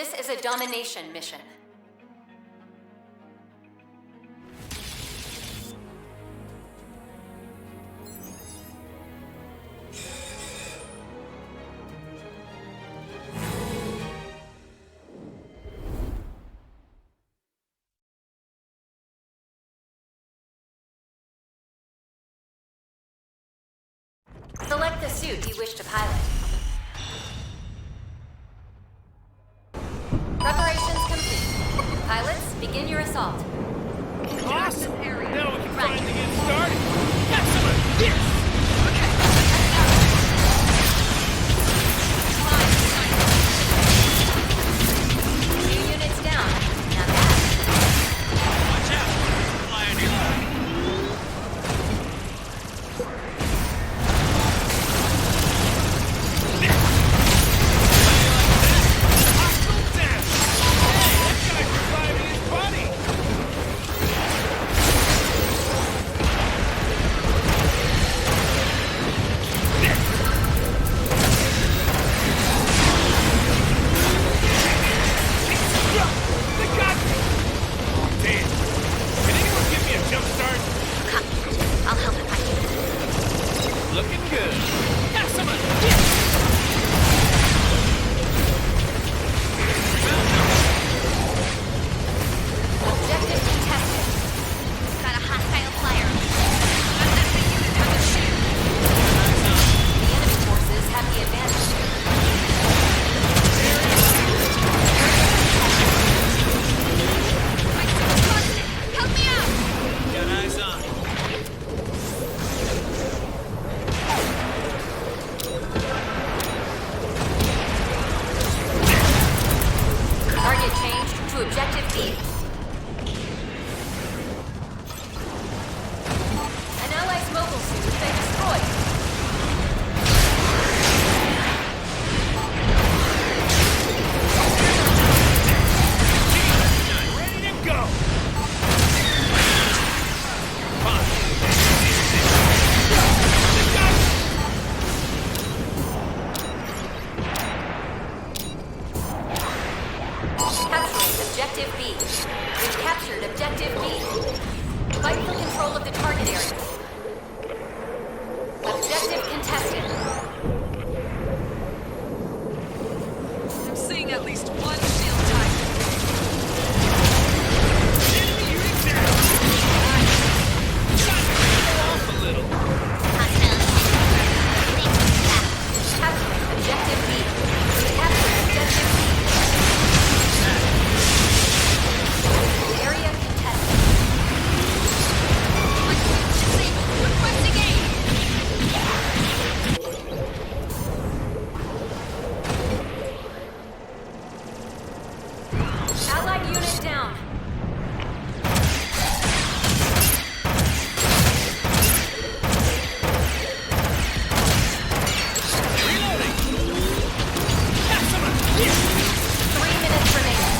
This is a domination mission. Select the suit you wish to pilot. Preparations complete. Pilots, begin your assault. Awesome! Now we can finally get started! Got some of this! Two units down. Not bad. Watch out! Flying nearby. Hostile down! Hey, that guy's reviving his buddy! They got me! Damn! Can anyone give me a jump start? I'll help if I can. Looking good. Got some of this! Objective contested. Got a hostile flyer. The enemy forces have the advantage. Help me out! Got eyes on. Target changed to objective B. An ally's mobile suit has been destroyed. Ready to go! Fine. They got me! Capturing objective B. We've captured objective B. Fight for control of the target area. Objective contested. I'm seeing at least one shield type. Enemy unit down! Trying to cool off a little. Capturing objective B. We've captured objective B. Area contested. Requesting aid. Allied unit down. Reloading! Got some of this! 3 minutes remaining.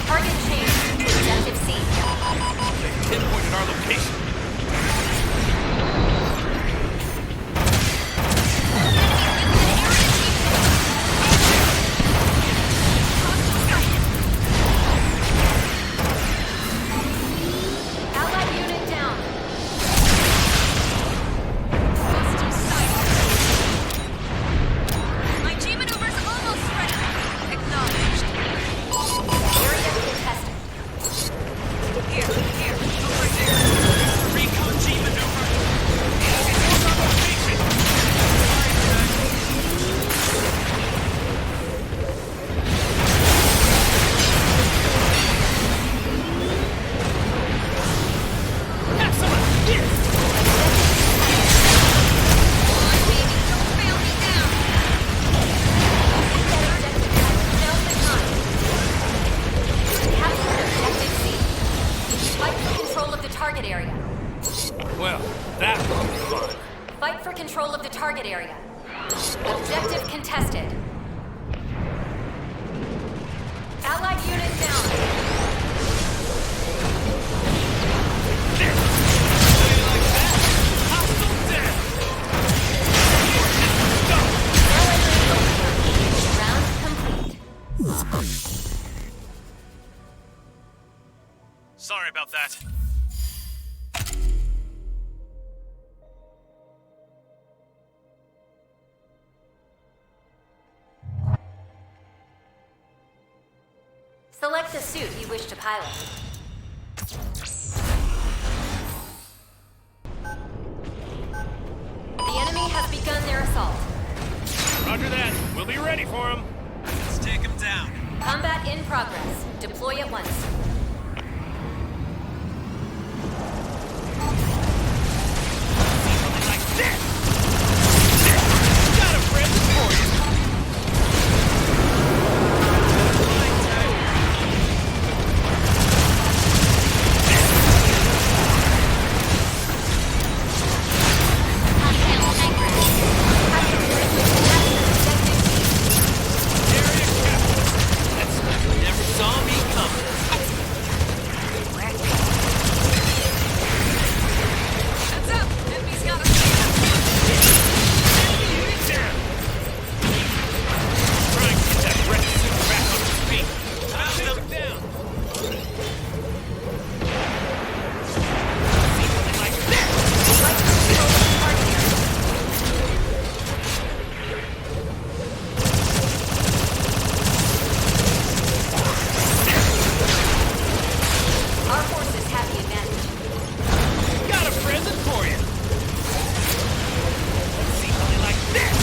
Target changed to objective C. They've pinpointed our location. Allied unit down. Hostile sight. My G maneuver's almost ready. Acknowledged. Area contested. Here, over there. Recon G maneuver. It's our location. Got some of this! Come on, baby, don't fail me down. Now's the time. Capture objective C. Fight for control of the target area. Well, that was fun. Fight for control of the target area. Objective contested. Allied unit down. How you like that? Hostile down! Go! Round complete. Sorry about that. Select the suit you wish to pilot. The enemy has begun their assault. Roger that. We'll be ready for him. Let's take him down. Combat in progress. Deploy at once. Something like this. Got a present for you. Never saw me coming. Heads up! Enemy's got us. Trying to get that red suit back on its feet. Found him down. See something like this. Our forces have the advantage. Got a present for you. Let's see something like this.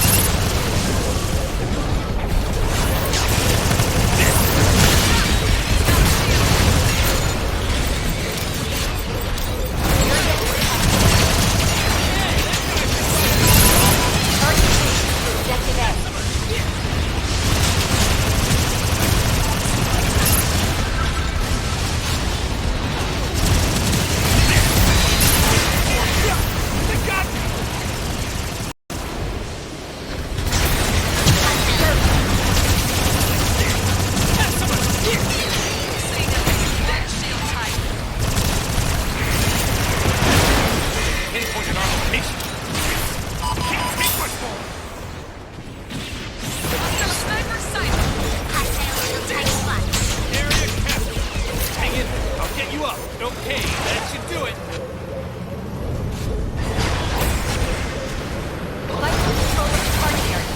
Target to objective A. They got me. Seeing enemy's back shield tight. Pinpointed our location. Can't take much more. Hostile sniper sighted. Area captured. Hang in there. I'll get you up. Okay, that should do it. Vital control of the target area.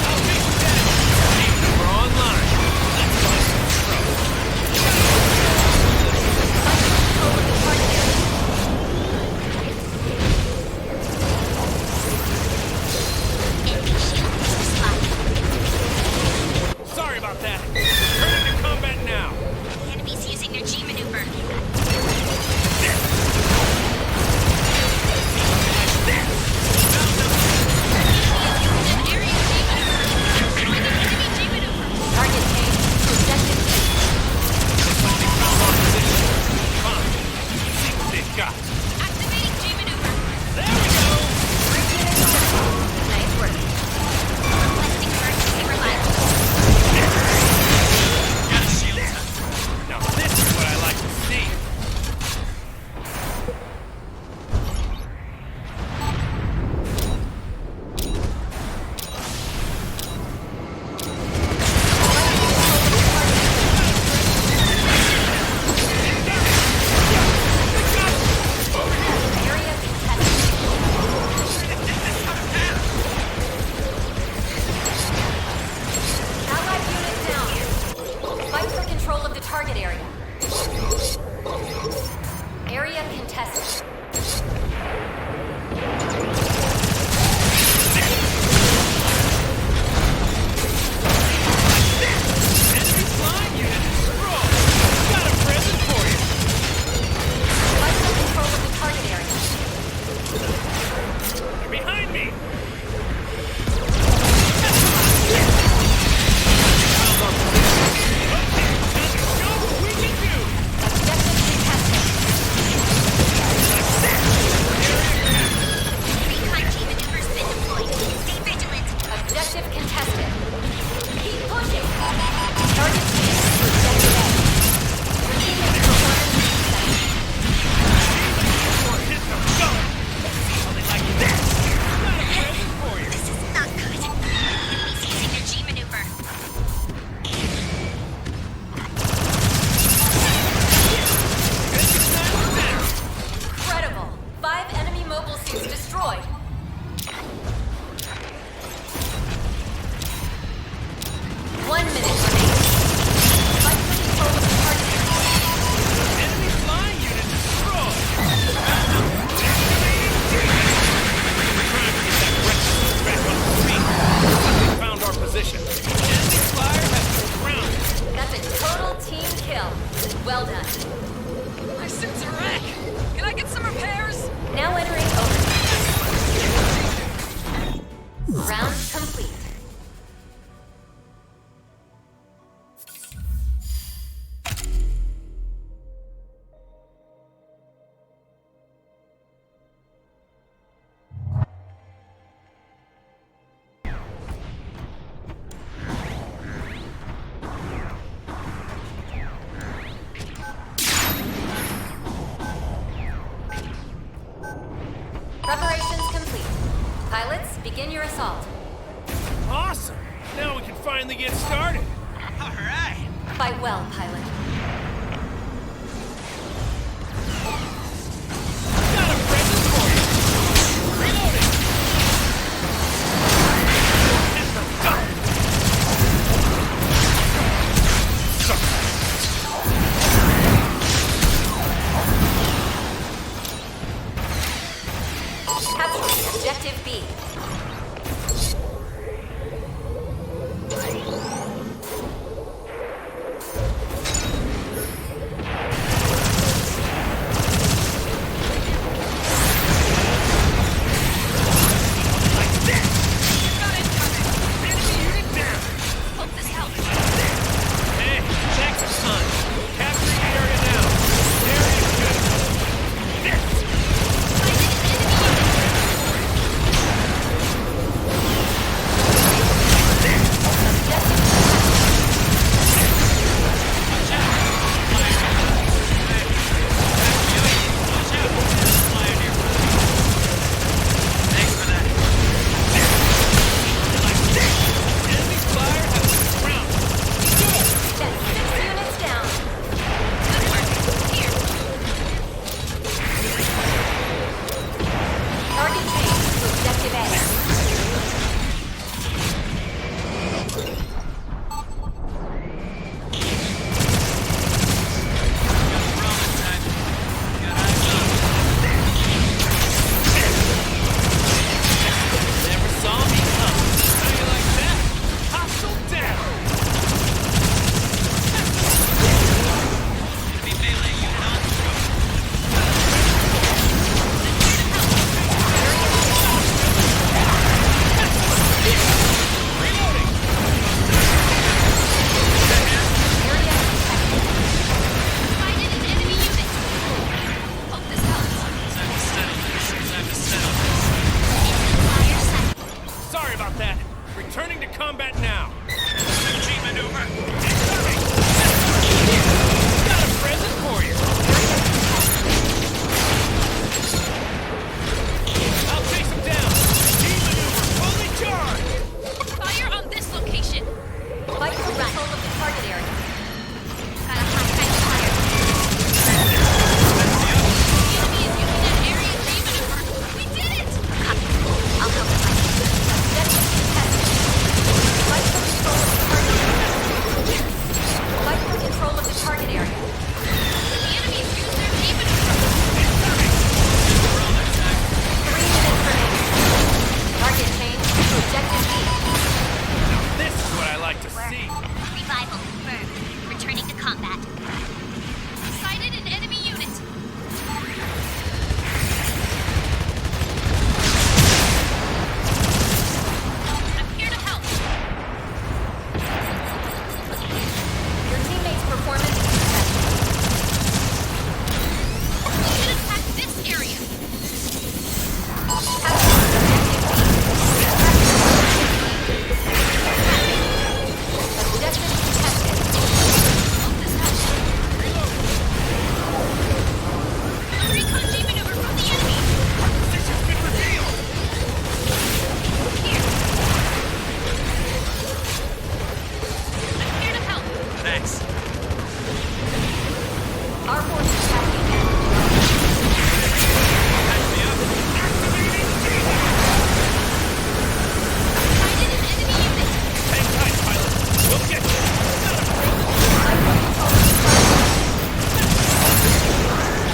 I'll take you down. We're online. Let's cause some trouble. Vital control of the target area. Sorry about that. Turn into combat now. The enemy's using their G maneuver. Target changed to objective B. Looks like they found our position. Fine. Let's see what they've got. Activating G maneuver. There we go. Nice work. Requesting emergency revival. Got a shield tucked. Now this is what I like to see. Area contested. Allied unit down. Fight for control of the target area. Area contested. Enemy flying unit destroyed. Got a present for you. Fight for control of the target area. They're behind me. Okay, time to show what we can do. Objective contested. your assault. Awesome! Now we can finally get started. All right. Fight well, pilot. Got a present for you. Reloading. System done. Capturing objective B. Hope this helps. Hey, thanks a ton. Capturing the area now. Area good. This. Thanks for that. Enemy fire has been grounded. That's 6 units down. Target changed to objective A. Roman time. Got eyes on. Never saw me coming. How you like that? Hostile down. Enemy melee unit on scope. Reloading. Sighted an enemy unit. Hope this helps. Time to settle this. Time to settle Enemy fire sighted. Sorry about that. Returning to combat now. this. G maneuver. Got a present for you. I'll chase him down. Team maneuver fully charged. Fire on this location. Fight for control of the target area. Got a hostile fire. The enemy is using an area G maneuver. We did it! Copy. I'll help fight. Objective contested. Fight for control of the target area. Fight for control of the target area. The enemy is using their G maneuver. 3 minutes remaining. Target changed to objective B. This is what I like to see. Revival confirmed. Returning to combat. Sighted an enemy unit. I'm here to help. Your teammates' performance is impressive. We should attack this area. Objective contested. Hope this helps. A recon G maneuver from the enemy. Position's been revealed. Here. I'm here to help. Thanks. Our forces have the advantage. Patch me up. Sighted an enemy unit. Hang tight, pilot. We'll get you.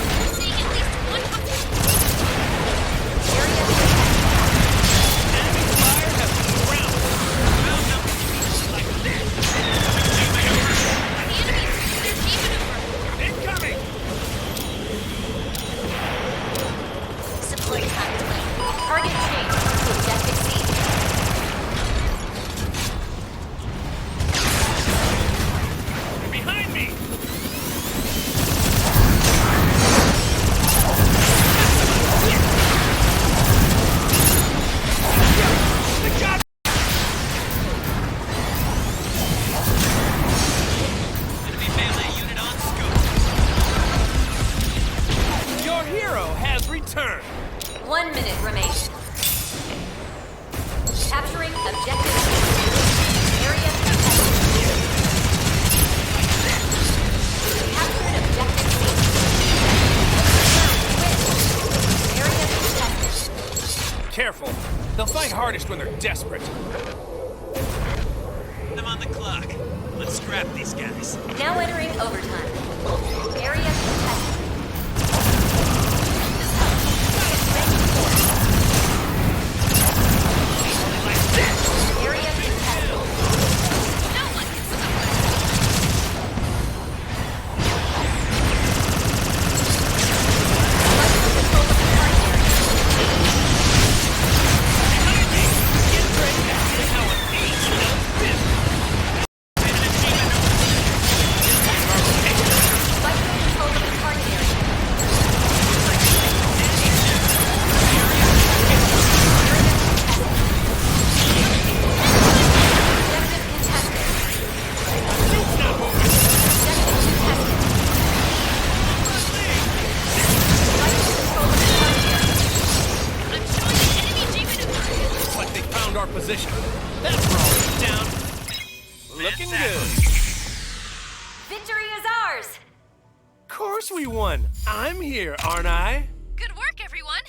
I'm seeing at least one Area Enemy fire has been grounded. Found them. Like this. G maneuver. The enemy is using their G maneuver. Incoming. Support is on its way. target changed to objective C. Behind me. Enemy melee unit on scope. Your hero has returned. 1 minute remaining. Capturing objective C. Area contested. Captured objective C. Area contested. Careful. They'll fight hardest when they're desperate. I'm on the clock. Let's scrap these guys. Now entering overtime. Area contested. Area contested. No one can stop us. Micro control of the target area. Micro control of the target area. Objective contested. Objective contested. Micro control of the target area. I'm showing the enemy jeep maneuver. Looks like they found our position. That's rolling down. Looking good. Victory is ours! Of course we won. I'm here, aren't I? Good work, everyone.